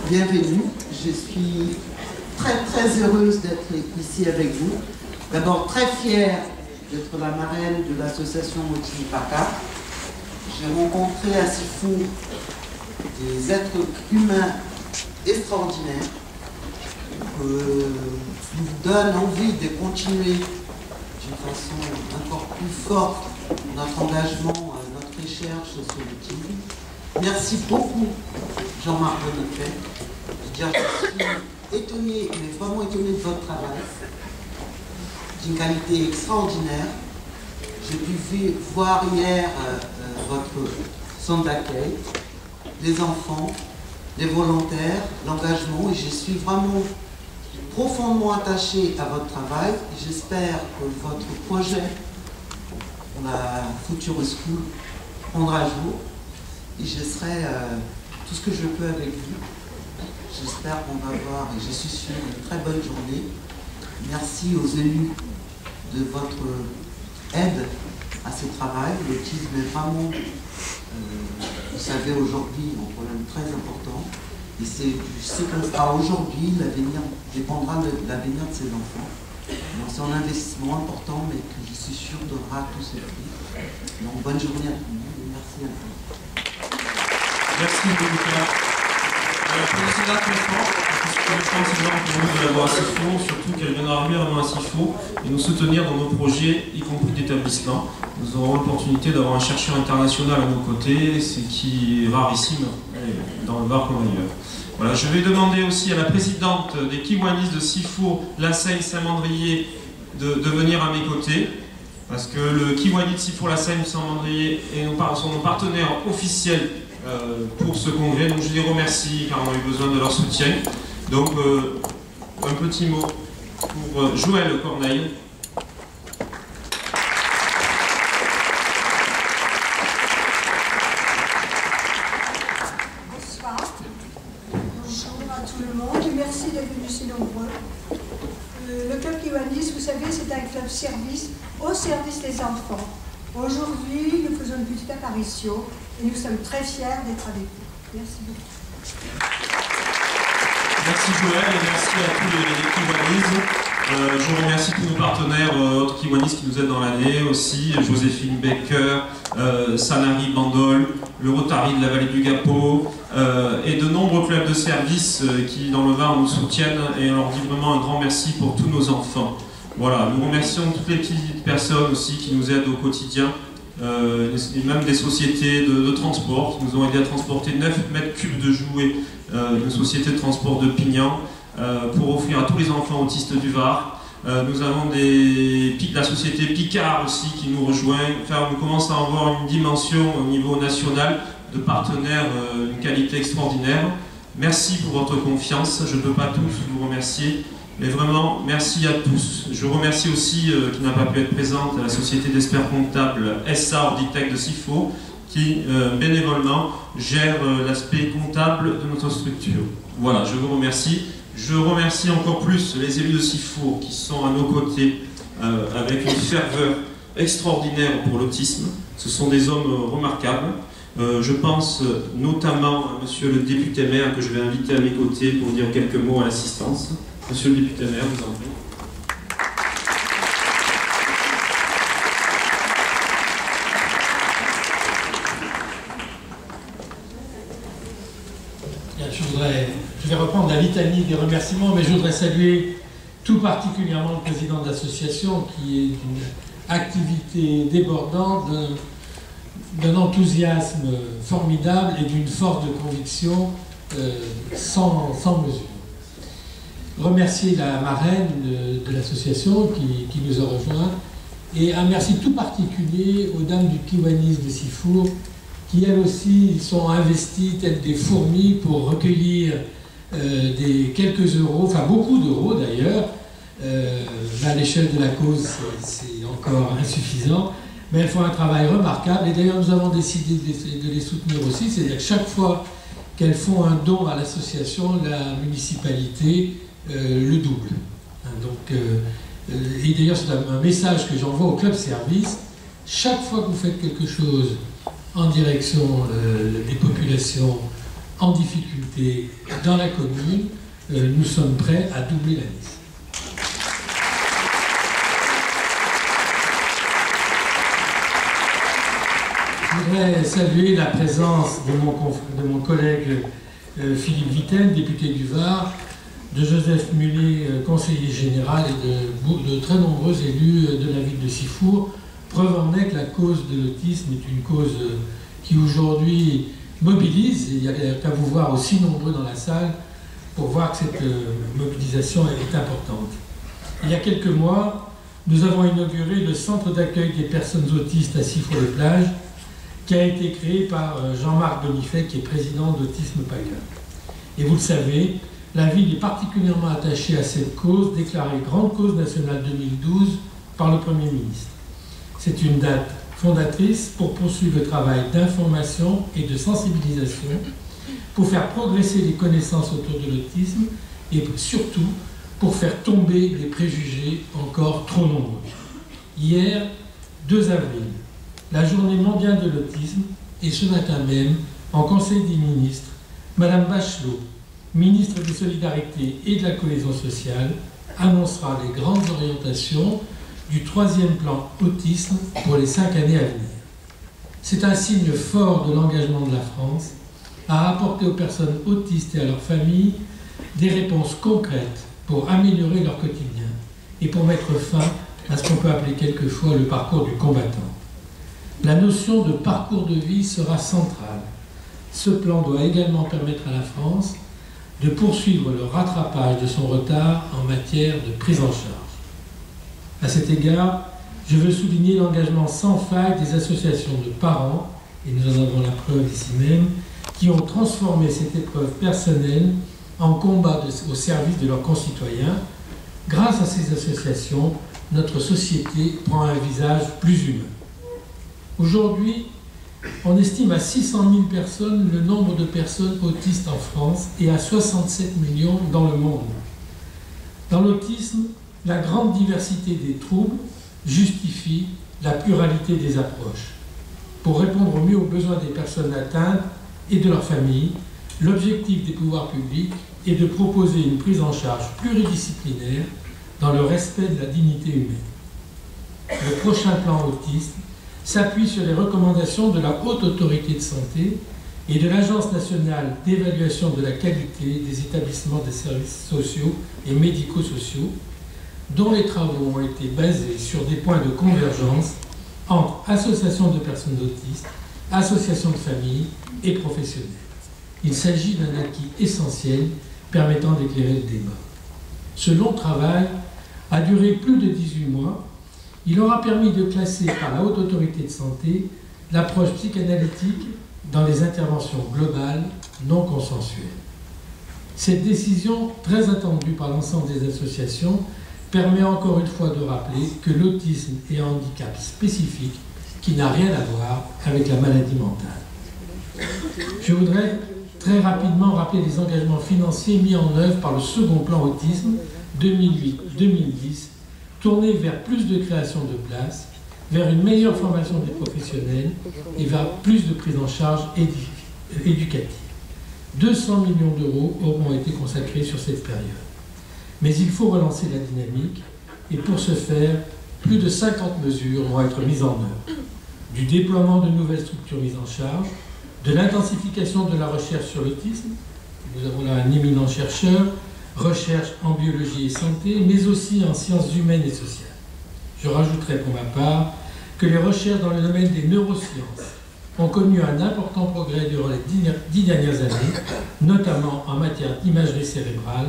bienvenue. Je suis très heureuse d'être ici avec vous. D'abord très fière d'être la marraine de l'association Motili-Paka. J'ai rencontré à Sifour des êtres humains extraordinaires qui nous donnent envie de continuer d'une façon encore plus forte notre engagement, notre recherche sur l'autisme. Merci beaucoup, Jean-Marc Bonifay. Je veux dire, je suis étonnée, mais vraiment étonnée de votre travail, d'une qualité extraordinaire. J'ai pu voir hier votre centre d'accueil, les enfants, les volontaires, l'engagement, et je suis vraiment profondément attachée à votre travail. J'espère que votre projet pour la Future School prendra jour. Et je serai tout ce que je peux avec vous. J'espère qu'on va avoir, et je suis sûre, une très bonne journée. Merci aux élus de votre aide à ce travail. L'autisme est vraiment, vous savez, aujourd'hui un problème très important. Et c'est ce qu'on fera aujourd'hui, l'avenir dépendra de l'avenir de ces enfants. C'est un investissement important, mais que je suis sûre donnera tous ses fruits. Donc bonne journée à tout le monde et merci à vous. Merci Monica. C'est là très fort, parce que je pense que c'est important pour nous de l'avoir à Sifour, surtout qu'elle viendra régulièrement à Sifour et nous soutenir dans nos projets, y compris d'établissement. Nous aurons l'opportunité d'avoir un chercheur international à nos côtés, ce qui est rarissime dans le Var comme ailleurs. Voilà, je vais demander aussi à la présidente des Kiwanis de Sifour, Lassagne Saint-Mandrier, de venir à mes côtés, parce que le Kiwani de Sifour, Lassagne Saint-Mandrier sont nos partenaires officiels pour ce congrès, donc je les remercie car on a eu besoin de leur soutien. Donc un petit mot pour Joël Corneille. Bonsoir. Bonjour à tout le monde et merci d'être venus si nombreux. Le club Kiwanis, vous savez, c'est un club service au service des enfants. Aujourd'hui, nous faisons une petite apparition et nous sommes très fiers d'être avec vous. Merci beaucoup. Merci Joël et merci à tous les Kiwanis. Je remercie tous nos partenaires autres Kiwanis qui nous aident dans l'année aussi, Joséphine Becker, Sanari Bandol, le Rotary de la Vallée du Gapo et de nombreux clubs de service qui dans le Var nous soutiennent et on leur dit vraiment un grand merci pour tous nos enfants. Voilà, nous remercions toutes les petites personnes aussi qui nous aident au quotidien, et même des sociétés de transport qui nous ont aidé à transporter 9 mètres cubes de jouets d'une société de transport de Pignan pour offrir à tous les enfants autistes du Var. Nous avons la société Picard aussi qui nous rejoint. Enfin, on commence à avoir une dimension au niveau national de partenaires d'une qualité extraordinaire. Merci pour votre confiance, je ne peux pas tous vous remercier. Mais vraiment, merci à tous. Je remercie aussi, qui n'a pas pu être présente, la société d'experts comptables SA Auditech de Sifour, qui bénévolement gère l'aspect comptable de notre structure. Voilà, je vous remercie. Je remercie encore plus les élus de Sifour qui sont à nos côtés avec une ferveur extraordinaire pour l'autisme. Ce sont des hommes remarquables. Je pense notamment à monsieur le député maire que je vais inviter à mes côtés pour dire quelques mots à l'assistance. Monsieur le député maire, vous en prie. Je vais reprendre la litanie des remerciements, mais je voudrais saluer tout particulièrement le président de l'association qui est d'une activité débordante, d'un enthousiasme formidable et d'une force de conviction sans mesure. Remercier la marraine de l'association qui nous a rejoints et un merci tout particulier aux dames du Kiwanis de Sifour qui elles aussi sont investies telles des fourmis pour recueillir des quelques euros, enfin beaucoup d'euros d'ailleurs. À l'échelle de la cause c'est encore insuffisant, mais elles font un travail remarquable et d'ailleurs nous avons décidé de les soutenir aussi, c'est-à-dire que chaque fois qu'elles font un don à l'association, la municipalité le double. Et d'ailleurs c'est un message que j'envoie au club service, chaque fois que vous faites quelque chose en direction des populations en difficulté dans la commune, nous sommes prêts à doubler la liste. Je voudrais saluer la présence de mon collègue Philippe Vitaine, député du Var, de Joseph Mullet, conseiller général, et de très nombreux élus de la ville de Sifour. Preuve en est que la cause de l'autisme est une cause qui aujourd'hui mobilise. Il n'y a qu'à vous voir aussi nombreux dans la salle pour voir que cette mobilisation est importante. Il y a quelques mois, nous avons inauguré le centre d'accueil des personnes autistes à Sifour-les-Plages, qui a été créé par Jean-Marc Bonifay, qui est président d'Autisme PACA. Et vous le savez, la ville est particulièrement attachée à cette cause, déclarée Grande Cause Nationale 2012 par le Premier ministre. C'est une date fondatrice pour poursuivre le travail d'information et de sensibilisation, pour faire progresser les connaissances autour de l'autisme et surtout pour faire tomber les préjugés encore trop nombreux. Hier, 2 avril, la journée mondiale de l'autisme, et ce matin même, en Conseil des ministres, Madame Bachelot, ministre des Solidarités et de la Cohésion sociale, annoncera les grandes orientations du 3e plan autisme pour les 5 années à venir. C'est un signe fort de l'engagement de la France à apporter aux personnes autistes et à leurs familles des réponses concrètes pour améliorer leur quotidien et pour mettre fin à ce qu'on peut appeler quelquefois le parcours du combattant. La notion de parcours de vie sera centrale. Ce plan doit également permettre à la France de poursuivre le rattrapage de son retard en matière de prise en charge. À cet égard, je veux souligner l'engagement sans faille des associations de parents, et nous en avons la preuve ici même, qui ont transformé cette épreuve personnelle en combat au service de leurs concitoyens. Grâce à ces associations, notre société prend un visage plus humain. Aujourd'hui, on estime à 600 000 personnes le nombre de personnes autistes en France et à 67 millions dans le monde. Dans l'autisme, la grande diversité des troubles justifie la pluralité des approches. Pour répondre au mieux aux besoins des personnes atteintes et de leurs familles, l'objectif des pouvoirs publics est de proposer une prise en charge pluridisciplinaire dans le respect de la dignité humaine. Le prochain plan autisme s'appuie sur les recommandations de la Haute Autorité de Santé et de l'Agence nationale d'évaluation de la qualité des établissements des services sociaux et médico-sociaux, dont les travaux ont été basés sur des points de convergence entre associations de personnes autistes, associations de familles et professionnels. Il s'agit d'un acquis essentiel permettant d'éclairer le débat. Ce long travail a duré plus de 18 mois. Il aura permis de classer par la Haute Autorité de Santé l'approche psychanalytique dans les interventions globales non consensuelles. Cette décision, très attendue par l'ensemble des associations, permet encore une fois de rappeler que l'autisme est un handicap spécifique qui n'a rien à voir avec la maladie mentale. Je voudrais très rapidement rappeler les engagements financiers mis en œuvre par le second plan autisme 2008-2010, tournés vers plus de création de places, vers une meilleure formation des professionnels et vers plus de prise en charge éducative. 200 millions d'euros auront été consacrés sur cette période. Mais il faut relancer la dynamique et pour ce faire, plus de 50 mesures vont être mises en œuvre. Du déploiement de nouvelles structures mises en charge, de l'intensification de la recherche sur l'autisme, nous avons là un éminent chercheur, recherche en biologie et santé, mais aussi en sciences humaines et sociales. Je rajouterai pour ma part que les recherches dans le domaine des neurosciences ont connu un important progrès durant les 10 dernières années, notamment en matière d'imagerie cérébrale,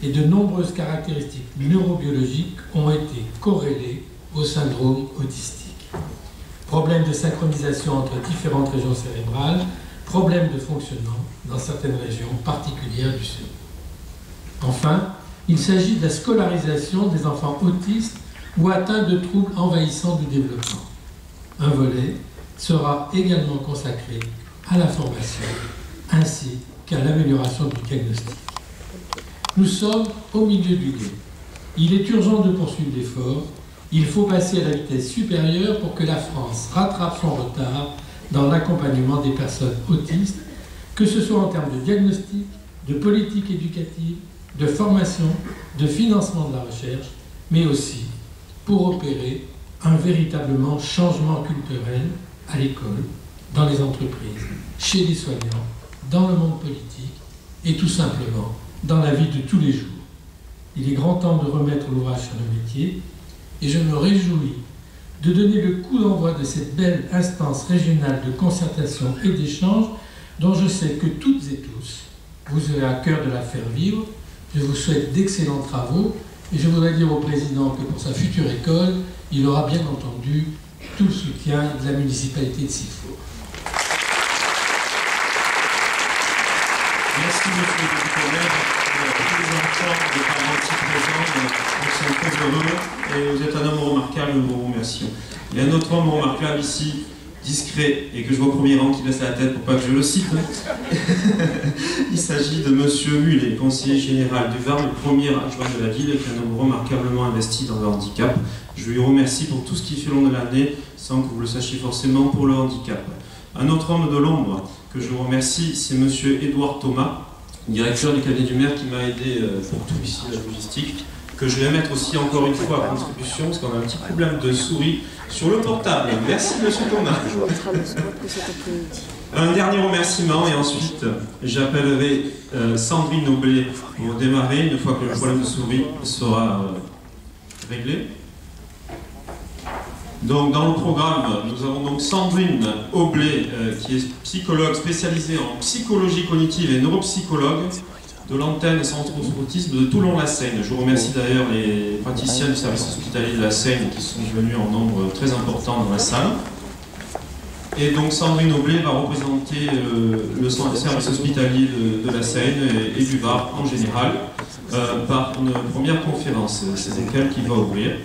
et de nombreuses caractéristiques neurobiologiques ont été corrélées au syndrome autistique. Problèmes de synchronisation entre différentes régions cérébrales, problèmes de fonctionnement dans certaines régions particulières du cerveau. Enfin, il s'agit de la scolarisation des enfants autistes ou atteints de troubles envahissants du développement. Un volet sera également consacré à la formation ainsi qu'à l'amélioration du diagnostic. Nous sommes au milieu du gué. Il est urgent de poursuivre l'effort. Il faut passer à la vitesse supérieure pour que la France rattrape son retard dans l'accompagnement des personnes autistes que ce soit en termes de diagnostic, de politique éducative, de formation, de financement de la recherche, mais aussi pour opérer un véritablement changement culturel à l'école, dans les entreprises, chez les soignants, dans le monde politique et tout simplement dans la vie de tous les jours. Il est grand temps de remettre l'ouvrage sur le métier et je me réjouis de donner le coup d'envoi de cette belle instance régionale de concertation et d'échange dont je sais que toutes et tous, vous aurez à cœur de la faire vivre. Je vous souhaite d'excellents travaux et je voudrais dire au président que pour sa future école, il aura bien entendu tout le soutien de la municipalité de Sifour. Merci monsieur le collègue. Tous les enfants des parents ici présents, nous sommes très heureux et vous êtes un homme remarquable, nous vous remercions. Il y a un autre homme remarquable ici, discret, et que je vois au premier rang qui baisse la tête pour pas que je le cite. Il s'agit de monsieur Mulet, conseiller général du Var, le premier adjoint de la ville, qui est un homme remarquablement investi dans le handicap. Je lui remercie pour tout ce qu'il fait au long de l'année, sans que vous le sachiez forcément, pour le handicap. Un autre homme de l'ombre que je remercie, c'est monsieur Édouard Thomas, directeur du cabinet du maire qui m'a aidé pour tout ici, la logistique, que je vais mettre aussi encore une fois à contribution, parce qu'on a un petit problème de souris sur le portable. Merci monsieur Thomas. Un dernier remerciement et ensuite j'appellerai Sandrine Aublet pour démarrer une fois que le problème de souris sera réglé. Donc dans le programme, nous avons donc Sandrine Aublet qui est psychologue spécialisée en psychologie cognitive et neuropsychologue de l'antenne Centre Autisme de Toulon-la-Seine. Je vous remercie d'ailleurs les praticiens du service hospitalier de la Seine qui sont venus en nombre très important dans la salle. Et donc Sandrine Aublet va représenter le service hospitalier de la Seine et du Var en général par une première conférence. C'est elle qui va ouvrir.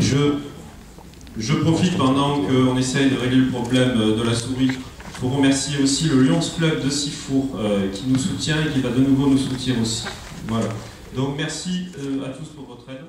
Je profite pendant qu'on essaye de régler le problème de la souris pour remercier aussi le Lions Club de Sifour qui nous soutient et qui va de nouveau nous soutenir aussi. Voilà. Donc merci à tous pour votre aide.